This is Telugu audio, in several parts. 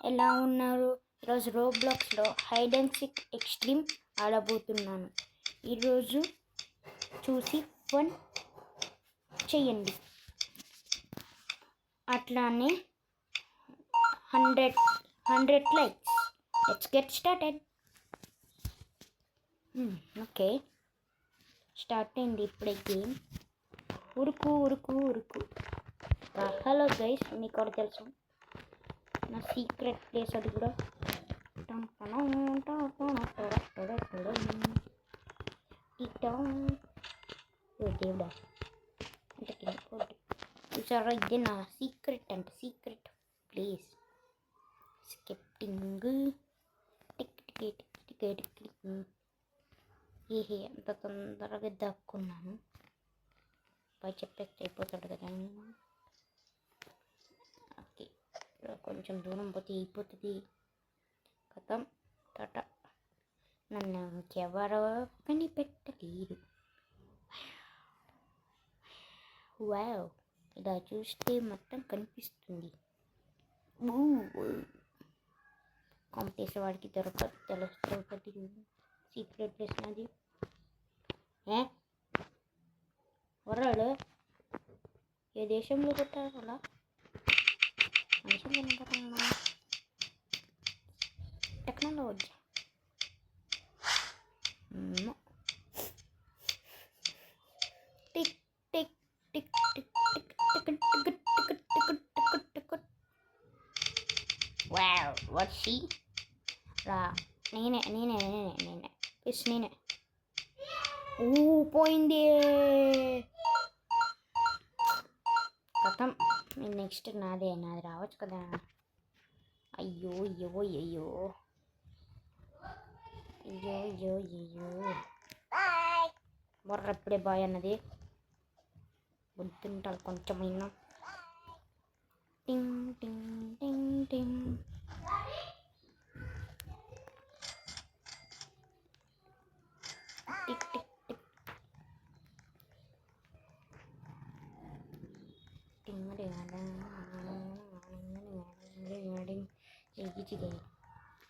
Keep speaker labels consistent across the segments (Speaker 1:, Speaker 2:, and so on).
Speaker 1: ఎలా ఉన్నారు? ఈరోజు రోబ్లాక్స్లో హైడ్ అండ్ సీక్ ఎక్స్ట్రీమ్ ఆడబోతున్నాను. ఈరోజు చూసి ఫన్ చేయండి. అట్లానే 100 likes. Let's get started. Okay, start అయింది ఇప్పుడే గేమ్. ఉరుకు ఉరుకు ఉరుకు. హలో గైస్, మీకు కూడా తెలుసు నా సీక్రెట్ ప్లేస్ అది కూడా. దేవుడా, చూసారా, ఇది నా సీక్రెట్ అంటే సీక్రెట్ ప్లేస్. స్కెప్టింగ్ ఏహే, అంత తొందరగా దక్కున్నాను. పై చెప్పేస్తే అయిపోతాడు కదా. ఓకే, కొంచెం దూరం పోతే అయిపోతుంది. కథం టాటా. నన్ను ఇంకెవరో కనిపెట్టలేరు. వావ్, ఇలా చూస్తే మొత్తం కనిపిస్తుంది. కాంపిటీషన్ వాడికి తెలుస్తుంది సీక్రెట్ ప్లేస్ నాది. వరాడు ఏ దేశంలో పెట్టారు అలా మనుషులు technology. Tick tick tick tick tick tick tick tick tick tick. Wow, what she రా. నేనే పిస్ నేనే. పోయింది. కథం, నెక్స్ట్ నాది రావచ్చు కదా. అయ్యో అయ్యో అయ్యో అయ్యో అయ్యో అయ్యో. బొర్ర ఎప్పుడే బాయ్ అన్నది. బుద్ధింటారు కొంచెమైనా. టింగ్ టింగ్ టింగ్ టింగ్. Tick tick tick.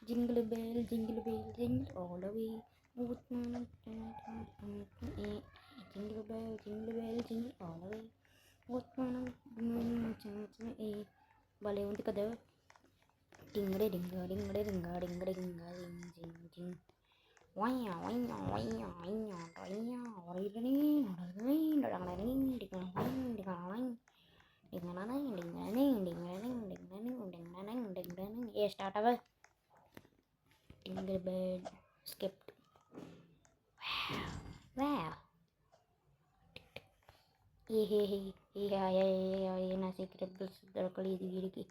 Speaker 1: Jingle bell jingle bell jingle all the way. Jingle bell jingle bell jingle all the way. భలే ఉంది కదా. డింగడే డింగ డింగడే డింగ డింగడే డింగ డింగ్ డింగ్. వయ్యా వయ్యా వయ్యా వయ్యా వయ్యా వయ్యని ఏ స్టార్ట్ అవ్వ. డింగల్ బెల్ స్కిప్డ్. ఏ నా సీక్రెట్ ప్లేస్ దొరకలేదు వీడికి.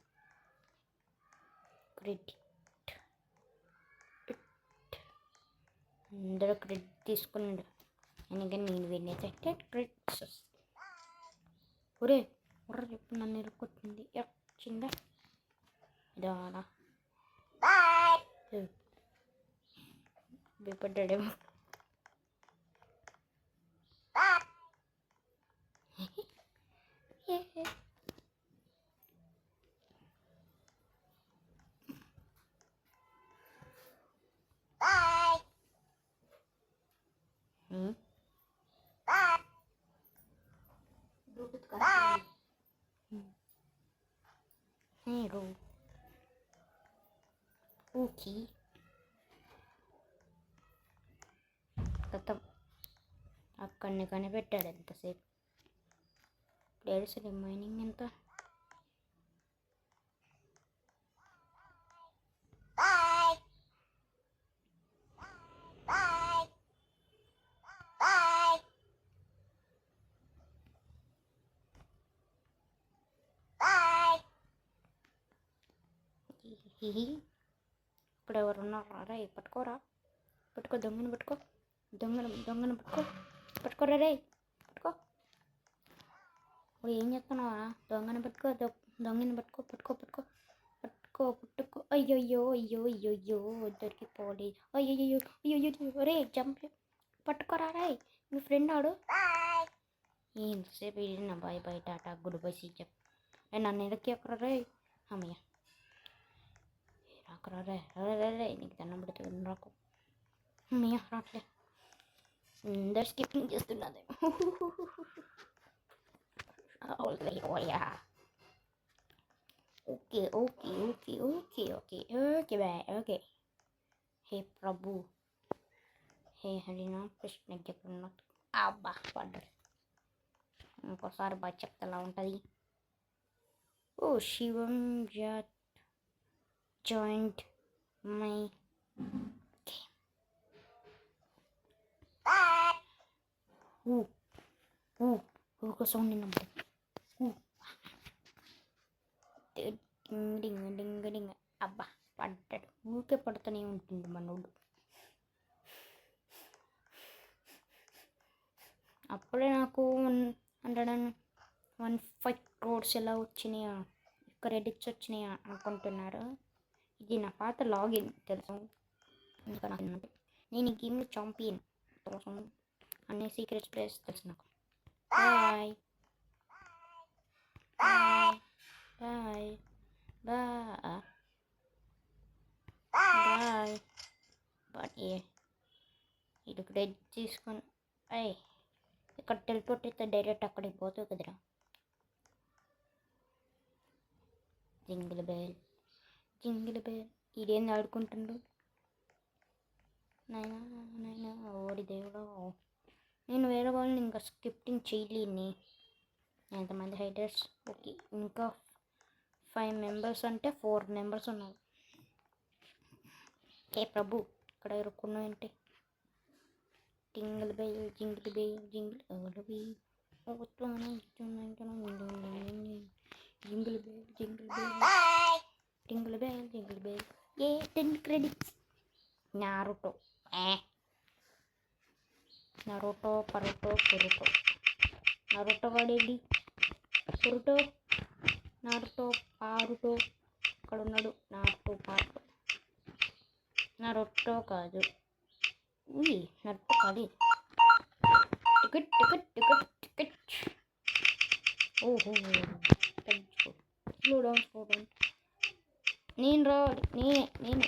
Speaker 1: క్రెడిట్ అందరూ క్రెడిట్ తీసుకున్నాడు. అందుకని నేను వినేసే క్రెడిట్స్. ఒరే ఒర్ర చెప్పు, నన్ను ఎరుక్కొచ్చింది. వచ్చిందా ఇదానా? భయపడ్డాడేమో. ఓకే, గతం అక్కడిని కనిపెట్టాడు. ఎంతసేపు ప్లేయర్స్ రిమైనింగ్ ఎంత? ఇప్పుడు ఎవరు ఉన్నారా? రే పట్టుకోరా, పట్టుకో, దొంగను పట్టుకో, దొంగను పట్టుకోరా రే, పట్టుకో. ఇప్పుడు ఏం చెప్తున్నావా? దొంగను పట్టుకో, దొంగను పట్టుకో. అయ్యో అయ్యో అయ్యో అయ్యో, దొరికిపోలేదు. అయ్యో అయ్యో రే, జంప్ పట్టుకోరా రే. మీ ఫ్రెండ్ ఆడు. ఎంతసేపు నా బాయ్ టాటా గుడ్ బై సీ చెప్. నన్ను ఎదక్కి ఎక్కరా రే. అమ్మయ్య పక్కరా రే రే నీకు దండం పెడుతుంది రాకు మీ రాట్లే అందరు స్కిప్పింగ్ చేస్తున్నది okay okay okay okay okay okay bye okay హే ప్రభు హే హరినా కృష్ణ జగన్నాథ్ అబ్బా పడ్డాడు ఇంకోసారి బాగా చెప్తలా ఉంటుంది ఓ శివం జాయింట్ మై ఊక సౌండ్ విన్నప్పుడు డింగ డింగ డింగ అబ్బా పడ్డాడు ఊకే పడుతూనే ఉంటుంది మనోడు అప్పుడే నాకు 115 crores ఎలా వచ్చినాయా క్రెడిట్స్ వచ్చినాయా అనుకుంటున్నారు ఇది నా పాత లాగిన్ తెలుసు ఎందుకన్నా నేను ఈ గేమ్లో ఛాంపియన్ కోసం అన్ని సీక్రెట్స్ ప్లేస్ తెలుసు నాకు bye bye bye bye but ఇది క్రెడిట్ తీసుకొని ఇక్కడ టెలిపోర్ట్ అయితే డైరెక్ట్ అక్కడికి పోతావు కదరా జింగిల్ బేల్ ఇదేంది ఆడుకుంటుండ్రు నైనా ఓడి దేవుడు నేను వేరే వాళ్ళని ఇంకా స్కిప్టింగ్ చేయలేని ఎంతమంది హైడర్స్ ఓకే ఇంకా 5 members అంటే 4 members ఉన్నారు ఏ ప్రభు ఇక్కడ ఇరుక్కున్నావు ఏంటి jingle bell jingle bell jingle jingle bell ఏ 10 credits నారుటో పరుటో పురుటో నరుటో వాడేది పురుటో నారుటో పారుటో ఇక్కడ ఉన్నాడు నారుటో పారుటో నరుటో కాదు నరుటో కాదు టికెట్ ఓహో స్లో డౌన్ నేను రావాలి నేను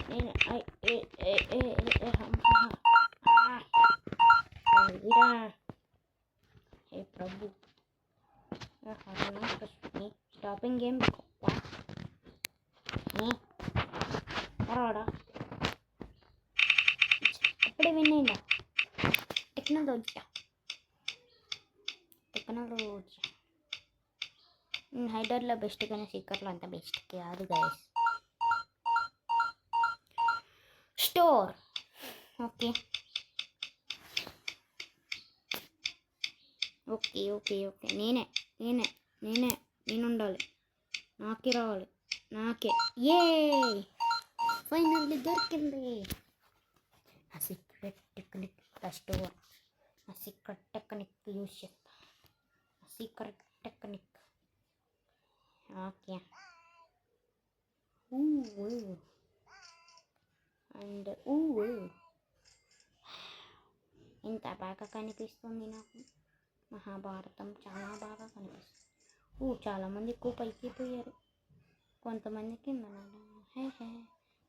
Speaker 1: హే ప్రభు స్టాపింగ్ గేమ్ రాడా అప్పుడే విన్నాయిందా టెక్నాలజీ హైడర్లో బెస్ట్ కానీ సీకర్లో అంత బెస్ట్ కాదు గైస్ స్టోర్ ఓకే నేనే ఉండాలి నాకే రావాలి నాకే ఫైనల్లీ దొరికింది ఆ సీక్రెట్ టెక్నిక్ స్టోర్ ఆ సీక్రెట్ టెక్నిక్ యూజ్ చేస్తా సీక్రెట్ టెక్నిక్ ఓకే అండ్ ఇంత బాగా కనిపిస్తుంది నాకు మహాభారతం చాలా బాగా కనిపిస్తుంది చాలామంది ఎక్కువ పైకి పోయారు కొంతమంది కింద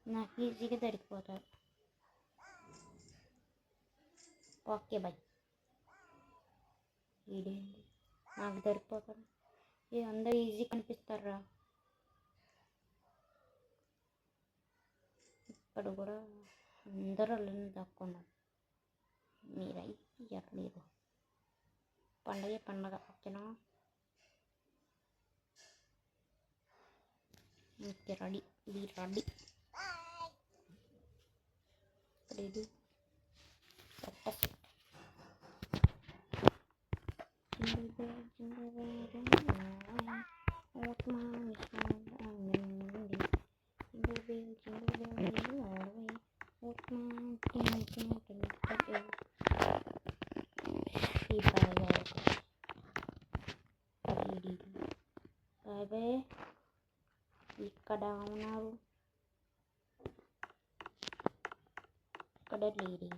Speaker 1: నాకు ఈజీగా దొరికిపోతారు ఓకే బాయ్ ఇదేంటి నాకు దొరికిపోతారు ఇది అందరూ ఈజీ కనిపిస్తారా ఇక్కడ కూడా అందరూ అల్లని దాక్కున్నారు మీరైతే ఎక్కలేరు పండగ ఓకేనా ఓకే రెడీ ఇక్కడ ఉన్నారు ఇక్కడ లేడీ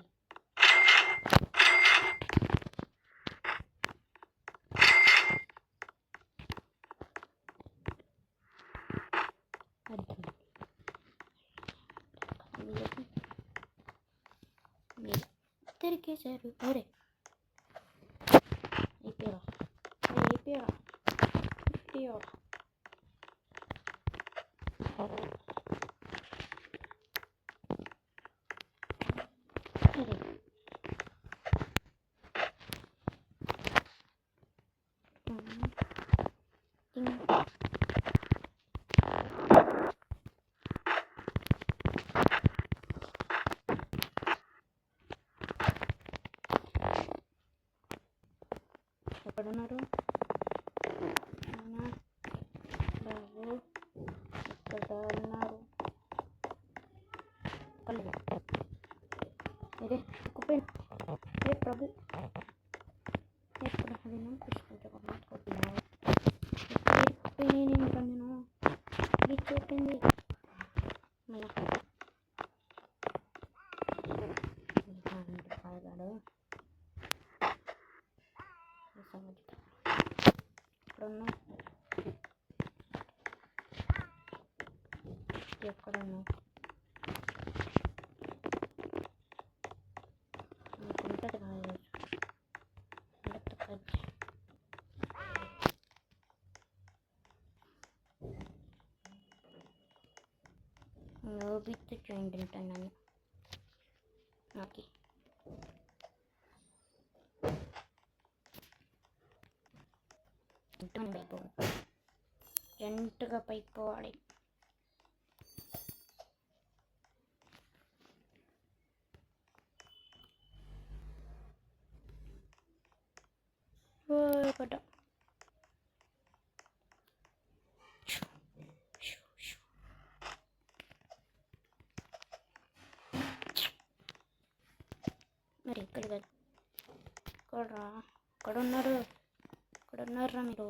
Speaker 1: నరికేశారు. అరే అయిపోయారా అయిపోయారా అయిపోయారా. అరే ఎక్కడున్నారు బాబు? ఎక్కడ ఉన్నారు? ఇదే కుప్పేను. ఏ ప్రభు ఎప్పుడు అది నేను తీసుకుంటున్నాను. నేను చెప్పింది ఎక్కడున్నా ఉంటుంది కాదు. బిట్ జాయింట్ ఉంటాను. ఓకే జంటుగా పైకి పోవాలి. పడ్డా మరి ఇక్కడ ఇక్కడ ఉన్నారు మీరు.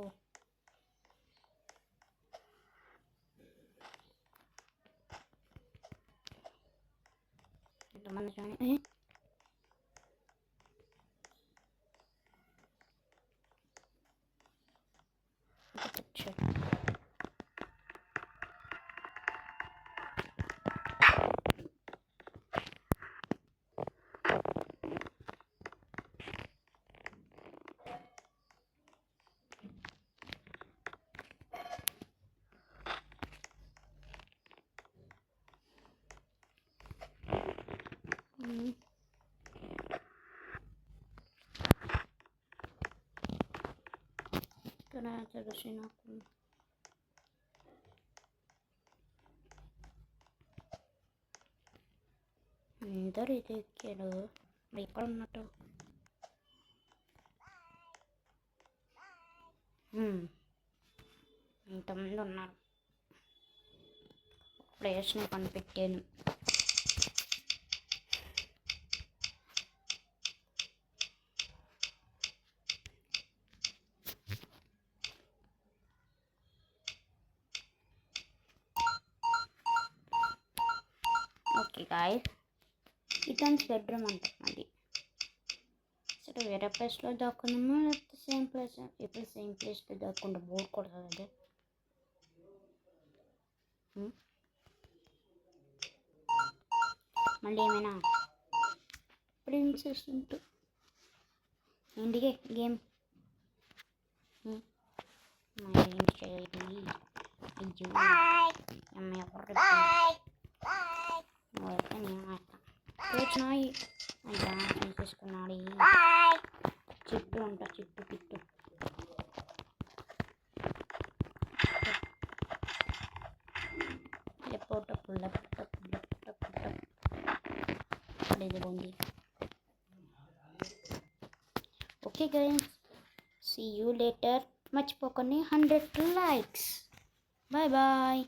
Speaker 1: ఎంతమంది జాయిన్ తెలుసు నాకు. అందరూ ఇది ఎక్కాడు. ఎక్కడ ఉన్నట్టు ఇంతమంది ఉన్నారు. ప్లేస్ని కనిపెట్టాను. ఓకే గాయ్స్, ఇతని బెడ్రూమ్ అంటాం అది. సరే వేరే ప్లేస్లో దాక్కున్నామా లేకపోతే సేమ్ ప్లేస్? ఇప్పుడు సేమ్ ప్లేస్లో దాక్కుండా బోర్ కొడుతుంది అదే. మళ్ళీ ఏమైనా ప్రిన్సెస్ ఉంటూ ఇంటికే గేమ్ ఏం చేయాలి? అయ్యో అమ్మాయి వచ్చినాయి అయ్యా తీసేసుకున్నాడు. చిట్టు అంట, చిట్టు పిట్టు. పుట్ట పుల్ల పుట్ట పుల్ల పుట్ట పుట్ట పడేది ఉంది. Okay guys, see you later. మర్చిపోకండి 100 likes. Bye bye.